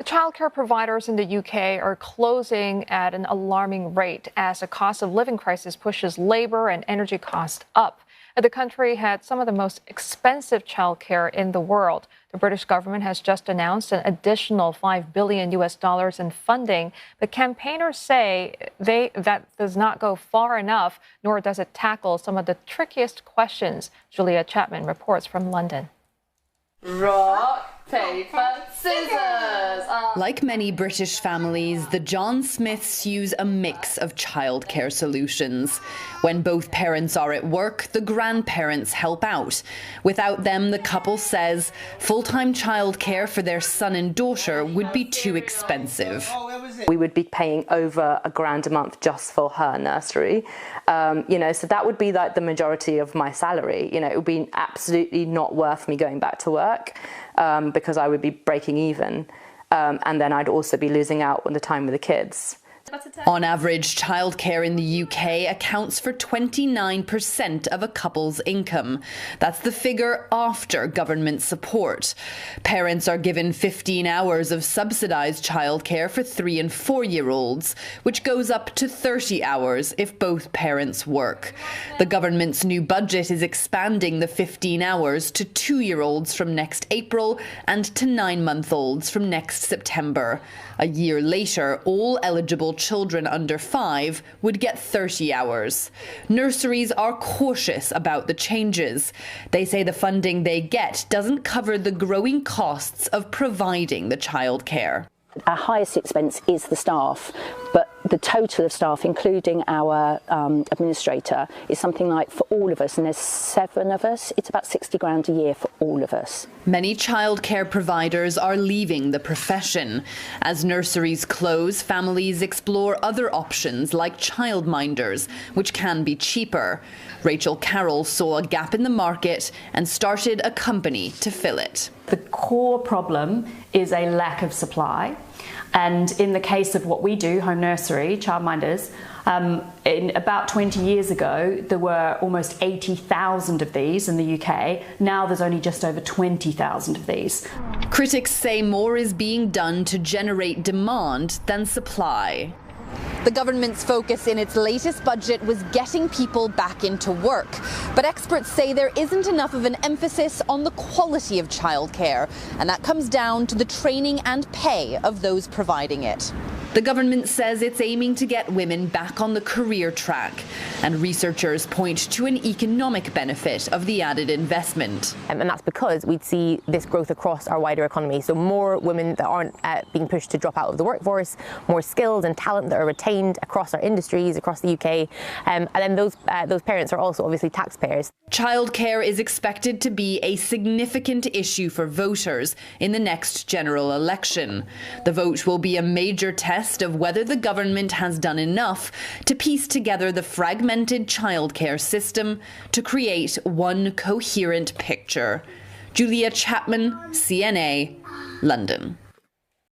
Childcare providers in the UK are closing at an alarming rate as the cost of living crisis pushes labor and energy costs up. The country had some of the most expensive childcare in the world. The British government has just announced an additional $5 billion in funding, but campaigners say that does not go far enough, nor does it tackle some of the trickiest questions. Julia Chapman reports from London. Rock, paper, scissors! Like many British families, the John Smiths use a mix of childcare solutions. When both parents are at work, the grandparents help out. Without them, the couple says, full-time childcare for their son and daughter would be too expensive. We would be paying over £1,000 a month just for her nursery. So that would be like the majority of my salary. It would be absolutely not worth me going back to work because I would be breaking even. And then I'd also be losing out on the time with the kids. On average, childcare in the UK accounts for 29% of a couple's income. That's the figure after government support. Parents are given 15 hours of subsidised childcare for 3- and 4-year-olds, which goes up to 30 hours if both parents work. The government's new budget is expanding the 15 hours to 2-year-olds from next April and to 9-month-olds from next September. A year later, all eligible children under 5 would get 30 hours. Nurseries are cautious about the changes. They say the funding they get doesn't cover the growing costs of providing the childcare. Our highest expense is the staff, but the total of staff, including our administrator, is something like, for all of us, and there's 7 of us, it's about 60 grand a year for all of us. Many childcare providers are leaving the profession. As nurseries close, families explore other options like childminders, which can be cheaper. Rachel Carroll saw a gap in the market and started a company to fill it. The core problem is a lack of supply. And in the case of what we do, home nursery, childminders, in about 20 years ago, there were almost 80,000 of these in the UK. Now there's only just over 20,000 of these. Critics say more is being done to generate demand than supply. The government's focus in its latest budget was getting people back into work. But experts say there isn't enough of an emphasis on the quality of childcare, and that comes down to the training and pay of those providing it. The government says it's aiming to get women back on the career track, and researchers point to an economic benefit of the added investment. And that's because we'd see this growth across our wider economy. So more women that aren't being pushed to drop out of the workforce, more skills and talent that are retained across our industries, across the UK. And then those parents are also obviously taxpayers. Childcare is expected to be a significant issue for voters in the next general election. The vote will be a major test of whether the government has done enough to piece together the fragmented childcare system to create one coherent picture. Julia Chapman, CNA, London.